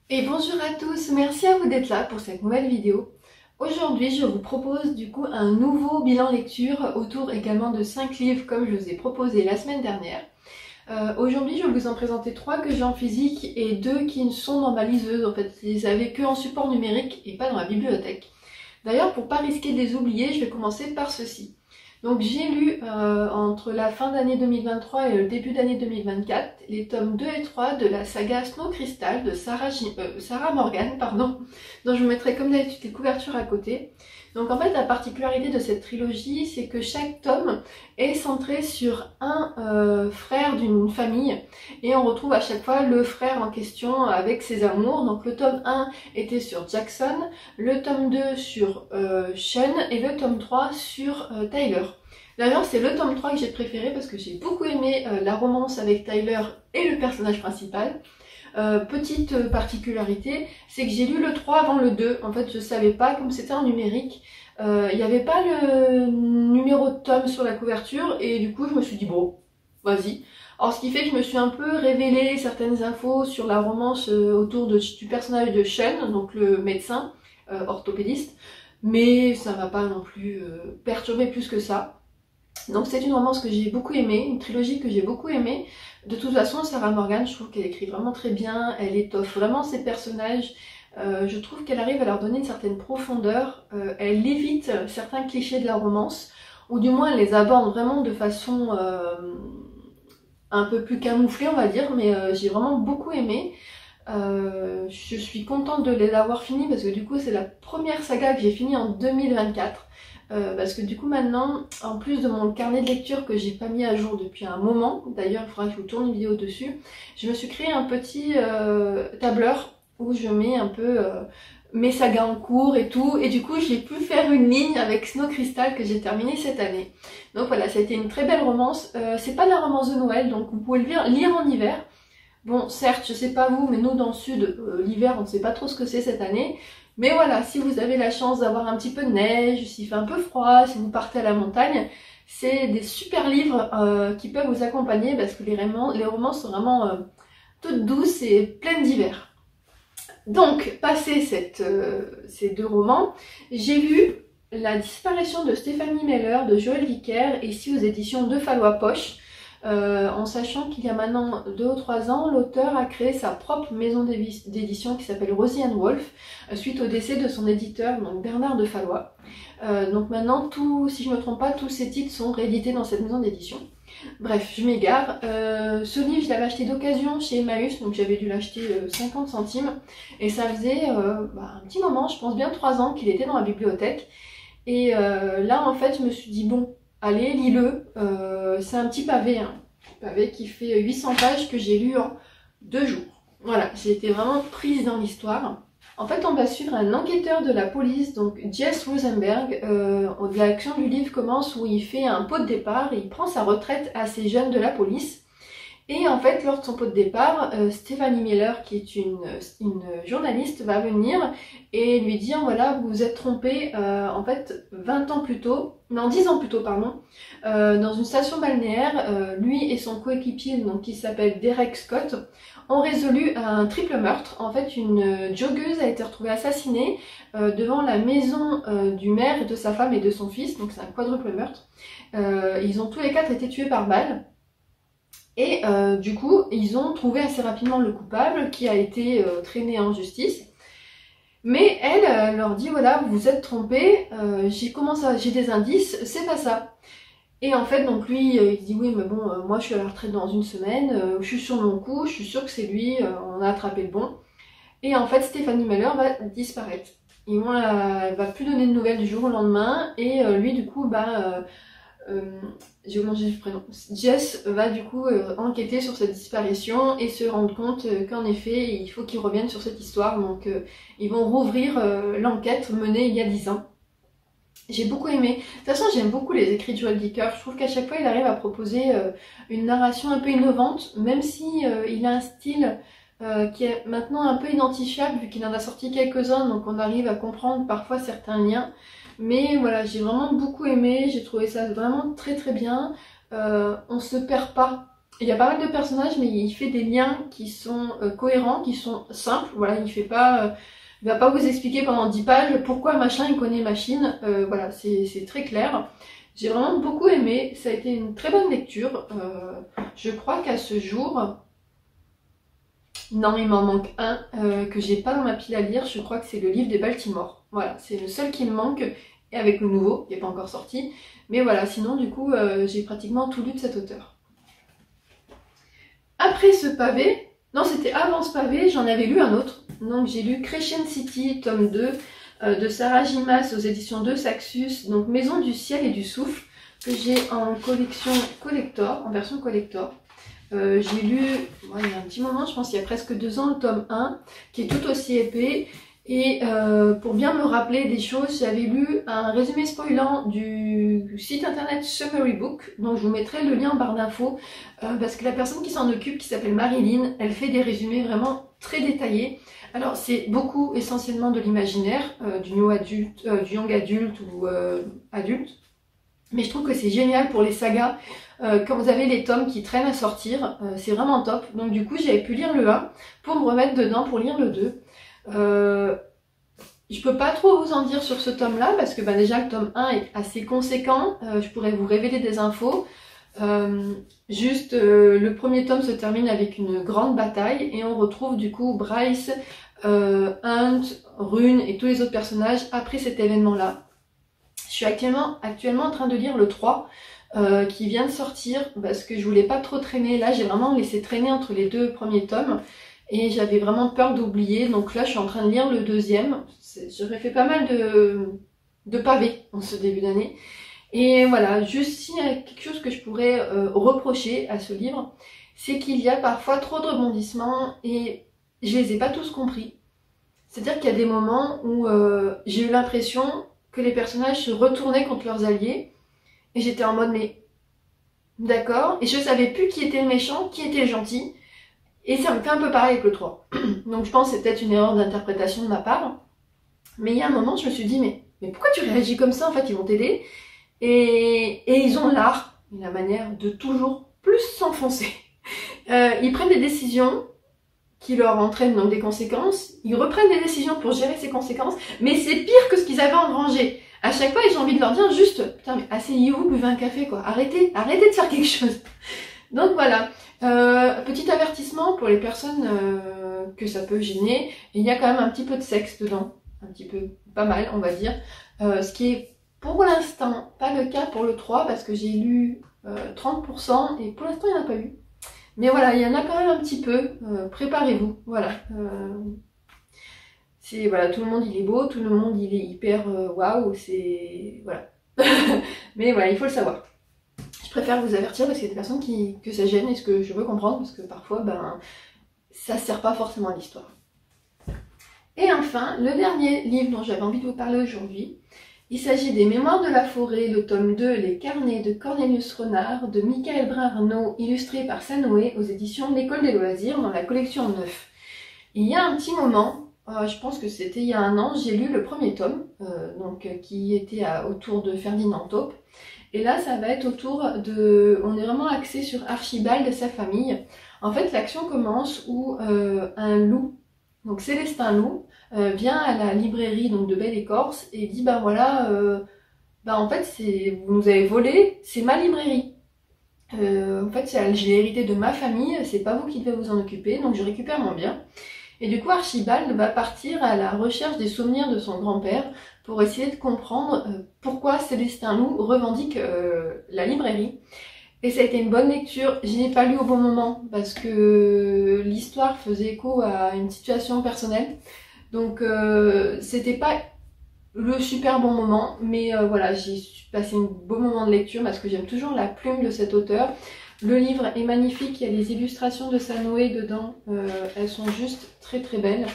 Et bonjour à tous, merci à vous d'être là pour cette nouvelle vidéo. Aujourd'hui, je vous propose du coup un nouveau bilan lecture autour également de 5 livres comme je vous ai proposé la semaine dernière. Aujourd'hui, je vais vous en présenter 3 que j'ai en physique et 2 qui sont dans ma liseuse. En fait, je les avais que en support numérique et pas dans la bibliothèque. D'ailleurs, pour pas risquer de les oublier, je vais commencer par ceci. Donc j'ai lu entre la fin d'année 2023 et le début d'année 2024 les tomes 2 et 3 de la saga Snow Crystal de Sarah Morgan, pardon, dont je vous mettrai comme d'habitude les couvertures à côté. Donc en fait la particularité de cette trilogie, c'est que chaque tome est centré sur un frère d'une famille et on retrouve à chaque fois le frère en question avec ses amours. Donc le tome 1 était sur Jackson, le tome 2 sur Sean et le tome 3 sur Tyler. D'ailleurs, c'est le tome 3 que j'ai préféré parce que j'ai beaucoup aimé la romance avec Tyler et le personnage principal. Petite particularité, c'est que j'ai lu le 3 avant le 2. En fait, je savais pas, comme c'était en numérique, il n'y avait pas le numéro de tome sur la couverture et du coup, je me suis dit bon, vas-y. Alors, ce qui fait que je me suis un peu révélé certaines infos sur la romance autour du personnage de Sean, donc le médecin orthopédiste, mais ça m'a pas non plus perturbé plus que ça. Donc c'est une romance que j'ai beaucoup aimée, une trilogie que j'ai beaucoup aimée. De toute façon, Sarah Morgan, je trouve qu'elle écrit vraiment très bien, elle étoffe vraiment ses personnages. Je trouve qu'elle arrive à leur donner une certaine profondeur. Elle évite certains clichés de la romance, ou du moins elle les aborde vraiment de façon un peu plus camouflée, on va dire, mais j'ai vraiment beaucoup aimé. Je suis contente de les avoir finis parce que du coup c'est la première saga que j'ai finie en 2024. Parce que du coup maintenant, en plus de mon carnet de lecture que j'ai pas mis à jour depuis un moment, d'ailleurs il faudra que je vous tourne une vidéo dessus, je me suis créé un petit tableur où je mets un peu mes sagas en cours et tout, et du coup j'ai pu faire une ligne avec Snow Crystal que j'ai terminé cette année. Donc voilà, ça a été une très belle romance. C'est pas de la romance de Noël, donc vous pouvez le lire en hiver. Bon, certes, je sais pas vous, mais nous dans le sud, l'hiver, on ne sait pas trop ce que c'est cette année. Mais voilà, si vous avez la chance d'avoir un petit peu de neige, s'il fait un peu froid, si vous partez à la montagne, c'est des super livres qui peuvent vous accompagner parce que les romans sont vraiment toutes douces et pleines d'hiver. Donc, passé ces 2 romans, j'ai lu La disparition de Stéphanie Meller de Joël Dicker, ici aux éditions de Fallois Poche. En sachant qu'il y a maintenant 2 ou 3 ans, l'auteur a créé sa propre maison d'édition qui s'appelle Rosie and Wolf, suite au décès de son éditeur, donc Bernard de Fallois. Donc maintenant, si je ne me trompe pas, tous ces titres sont réédités dans cette maison d'édition. Bref, je m'égare. Ce livre, je l'avais acheté d'occasion chez Emmaüs, donc j'avais dû l'acheter 50 centimes. Et ça faisait un petit moment, je pense bien 3 ans qu'il était dans la bibliothèque. Et là, en fait, je me suis dit, bon, allez, lis-le. C'est un petit pavé, hein. Pavé qui fait 800 pages que j'ai lu en 2 jours. Voilà, j'ai été vraiment prise dans l'histoire. En fait, on va suivre un enquêteur de la police, donc Jess Rosenberg. L'action du livre commence où il fait un pot de départ et il prend sa retraite assez jeune de la police. Et en fait, lors de son pot de départ, Stephanie Miller, qui est une journaliste, va venir et lui dire, voilà, vous vous êtes trompé, en fait, 20 ans plus tôt, non, 10 ans plus tôt, pardon, dans une station balnéaire, lui et son coéquipier, donc qui s'appelle Derek Scott, ont résolu un triple meurtre. En fait, une joggeuse a été retrouvée assassinée devant la maison du maire, de sa femme et de son fils, donc c'est un quadruple meurtre. Ils ont tous les 4 été tués par balle. Et du coup, ils ont trouvé assez rapidement le coupable qui a été traîné en justice. Mais elle leur dit, voilà, vous vous êtes trompés, j'ai des indices, c'est pas ça. Et en fait, donc lui, il dit, oui, mais bon, moi je suis à la retraite dans 1 semaine, je suis sur mon coup, je suis sûre que c'est lui, on a attrapé le bon. Et en fait, Stéphanie Meller va disparaître. Elle va plus donner de nouvelles du jour au lendemain, et lui, du coup, j'ai mangé le prénom. Jess va du coup enquêter sur cette disparition et se rendre compte qu'en effet il faut qu'ils reviennent sur cette histoire, donc ils vont rouvrir l'enquête menée il y a 10 ans. J'ai beaucoup aimé. De toute façon, j'aime beaucoup les écrits de Joel Dicker. Je trouve qu'à chaque fois il arrive à proposer une narration un peu innovante, même si il a un style qui est maintenant un peu identifiable vu qu'il en a sorti quelques-uns, donc on arrive à comprendre parfois certains liens. Mais voilà, j'ai vraiment beaucoup aimé, j'ai trouvé ça vraiment très très bien. On se perd pas Il y a pas mal de personnages, mais il fait des liens qui sont cohérents, qui sont simples. Voilà, il va pas vous expliquer pendant 10 pages pourquoi machin il connaît machine. Voilà, c'est très clair. J'ai vraiment beaucoup aimé. Ça a été une très bonne lecture. Je crois qu'à ce jour, non, il m'en manque un que j'ai pas dans ma pile à lire. Je crois que c'est le livre des Baltimore. Voilà, c'est le seul qui me manque. Et avec le nouveau, qui n'est pas encore sorti. Mais voilà, sinon du coup, j'ai pratiquement tout lu de cet auteur. Après ce pavé, non c'était avant ce pavé, j'en avais lu un autre. Donc j'ai lu Crescent City, tome 2, de Sarah J. Maas aux éditions de Saxus, donc Maison du ciel et du souffle, que j'ai en collection collector, en version collector. J'ai lu, il y a un petit moment, je pense il y a presque 2 ans, le tome 1, qui est tout aussi épais. Et pour bien me rappeler des choses, j'avais lu un résumé spoilant du site internet Summary Book, donc je vous mettrai le lien en barre d'infos, parce que la personne qui s'en occupe, qui s'appelle Marilyn, elle fait des résumés vraiment très détaillés. Alors c'est beaucoup essentiellement de l'imaginaire, du young adulte ou adulte, mais je trouve que c'est génial pour les sagas, quand vous avez les tomes qui traînent à sortir, c'est vraiment top. Donc du coup j'avais pu lire le 1 pour me remettre dedans pour lire le 2. Je peux pas trop vous en dire sur ce tome là parce que déjà le tome 1 est assez conséquent, je pourrais vous révéler des infos. Le premier tome se termine avec une grande bataille et on retrouve du coup Bryce, Hunt, Rune et tous les autres personnages après cet événement là. Je suis actuellement en train de lire le 3 qui vient de sortir parce que je voulais pas trop traîner. Là j'ai vraiment laissé traîner entre les 2 premiers tomes. Et j'avais vraiment peur d'oublier, donc là je suis en train de lire le 2e. J'aurais fait pas mal de pavés en ce début d'année. Et voilà, juste s'il y a quelque chose que je pourrais reprocher à ce livre, c'est qu'il y a parfois trop de rebondissements et je les ai pas tous compris. C'est-à-dire qu'il y a des moments où j'ai eu l'impression que les personnages se retournaient contre leurs alliés. Et j'étais en mode mais d'accord, et je savais plus qui était le méchant, qui était le gentil. Et ça me fait un peu pareil avec le 3. Donc je pense que c'est peut-être une erreur d'interprétation de ma part. Mais il y a un moment, je me suis dit, mais pourquoi tu réagis comme ça? En fait, ils vont t'aider. Et ils ont l'art, la manière de toujours plus s'enfoncer. Ils prennent des décisions qui leur entraînent donc des conséquences. Ils reprennent des décisions pour gérer ces conséquences. Mais c'est pire que ce qu'ils avaient engrangé. À chaque fois, j'ai envie de leur dire juste, putain, mais asseyez-vous, buvez un café, quoi. Arrêtez de faire quelque chose. Donc voilà, petit avertissement pour les personnes que ça peut gêner, il y a quand même un petit peu de sexe dedans, un petit peu, pas mal on va dire, ce qui est pour l'instant pas le cas pour le 3 parce que j'ai lu 30% et pour l'instant il n'y en a pas eu. Mais voilà, il y en a quand même un petit peu, préparez-vous, voilà. Voilà, tout le monde il est beau, tout le monde il est hyper waouh, c'est... voilà. Mais voilà, il faut le savoir. Je préfère vous avertir parce qu'il y a des personnes que ça gêne et ce que je veux comprendre parce que parfois ça sert pas forcément à l'histoire. Et enfin, le dernier livre dont j'avais envie de vous parler aujourd'hui, il s'agit des Mémoires de la forêt, le tome 2, Les carnets de Cornelius Renard, de Michael Brun-Arnaud, illustré par Sanoé aux éditions de l'École des loisirs dans la collection 9. Il y a un petit moment, je pense que c'était il y a 1 an, j'ai lu le premier tome, qui était autour de Ferdinand Taupe. Et là, ça va être autour de... On est vraiment axé sur Archibald et sa famille. En fait, l'action commence où un loup, donc Célestin Loup, vient à la librairie donc de Belle-Écorce et dit en fait, vous nous avez volé, c'est ma librairie. En fait, je l'ai hérité de ma famille, c'est pas vous qui devez vous en occuper, donc je récupère mon bien. Et du coup, Archibald va partir à la recherche des souvenirs de son grand-père pour essayer de comprendre pourquoi Célestin Loup revendique la librairie. Et ça a été une bonne lecture. Je n'ai pas lu au bon moment parce que l'histoire faisait écho à une situation personnelle. Donc c'était pas le super bon moment, mais voilà, j'ai passé un beau moment de lecture parce que j'aime toujours la plume de cet auteur. Le livre est magnifique, il y a les illustrations de Sanoé dedans, elles sont juste très très belles.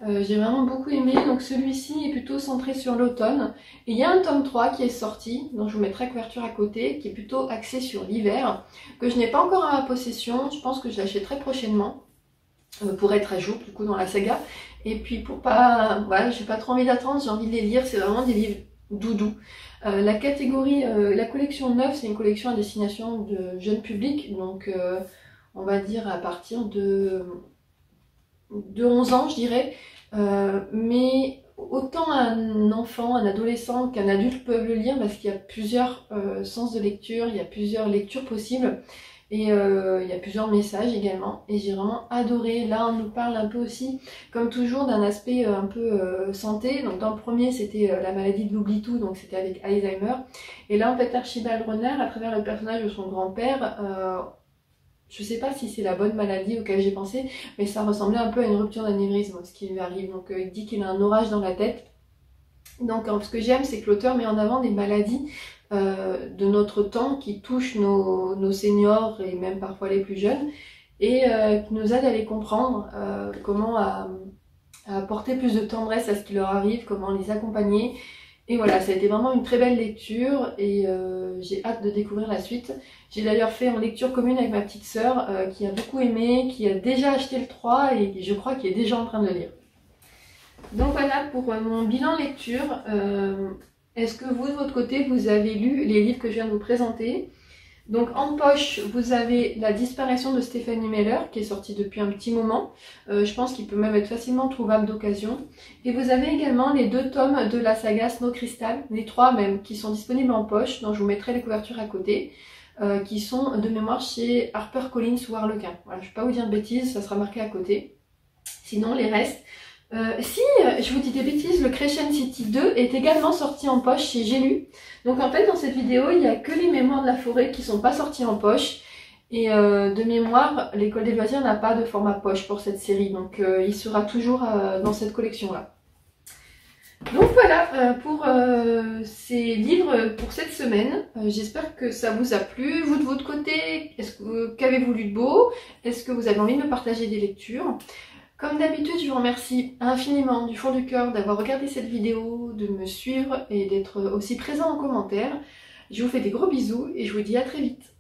J'ai vraiment beaucoup aimé, donc celui-ci est plutôt centré sur l'automne. Et il y a un tome 3 qui est sorti, dont je vous mettrai la couverture à côté, qui est plutôt axé sur l'hiver, que je n'ai pas encore à ma possession, je pense que je l'achèterai prochainement, pour être à jour du coup dans la saga. Et puis pour pas, voilà, j'ai pas trop envie d'attendre, j'ai envie de les lire, c'est vraiment des livres doudou. La catégorie, la collection 9, c'est une collection à destination de jeunes publics, donc on va dire à partir de 11 ans, je dirais. Mais autant un enfant, un adolescent qu'un adulte peuvent le lire parce qu'il y a plusieurs sens de lecture, il y a plusieurs lectures possibles. Et il y a plusieurs messages également, et j'ai vraiment adoré. Là on nous parle un peu aussi, comme toujours, d'un aspect un peu santé. Donc dans le premier c'était la maladie de l'oubli-tout, donc c'était avec Alzheimer. Et là en fait Archibald Renner, à travers le personnage de son grand-père, je sais pas si c'est la bonne maladie auquel j'ai pensé, mais ça ressemblait un peu à une rupture d'anévrisme, ce qui lui arrive. Donc il dit qu'il a un orage dans la tête. Donc ce que j'aime, c'est que l'auteur met en avant des maladies de notre temps qui touchent nos seniors et même parfois les plus jeunes, et qui nous aident à les comprendre, comment à apporter plus de tendresse à ce qui leur arrive, comment les accompagner. Et voilà, ça a été vraiment une très belle lecture, et j'ai hâte de découvrir la suite. J'ai d'ailleurs fait en lecture commune avec ma petite sœur qui a beaucoup aimé, qui a déjà acheté le 3 et je crois qu'il est déjà en train de le lire. Donc voilà pour mon bilan lecture. Est-ce que vous, de votre côté, vous avez lu les livres que je viens de vous présenter? Donc en poche, vous avez La disparition de Stephanie Meller, qui est sorti depuis un petit moment. Je pense qu'il peut même être facilement trouvable d'occasion. Et vous avez également les 2 tomes de la saga Snow Crystal, les 3 même, qui sont disponibles en poche, dont je vous mettrai les couvertures à côté, qui sont de mémoire chez HarperCollins ou Harlequin. Voilà, je ne vais pas vous dire de bêtises, ça sera marqué à côté. Sinon, les restes... si je vous dis des bêtises, le Crescent City 2 est également sorti en poche chez J'ai lu. Donc en fait dans cette vidéo il n'y a que les mémoires de la forêt qui sont pas sortis en poche. Et de mémoire, l'école des loisirs n'a pas de format poche pour cette série. Donc il sera toujours dans cette collection là. Donc voilà pour ces livres pour cette semaine. J'espère que ça vous a plu. Vous de votre côté, qu'avez-vous lu de beau? Est-ce que vous avez envie de me partager des lectures? Comme d'habitude, je vous remercie infiniment du fond du cœur d'avoir regardé cette vidéo, de me suivre et d'être aussi présent en commentaire. Je vous fais des gros bisous et je vous dis à très vite.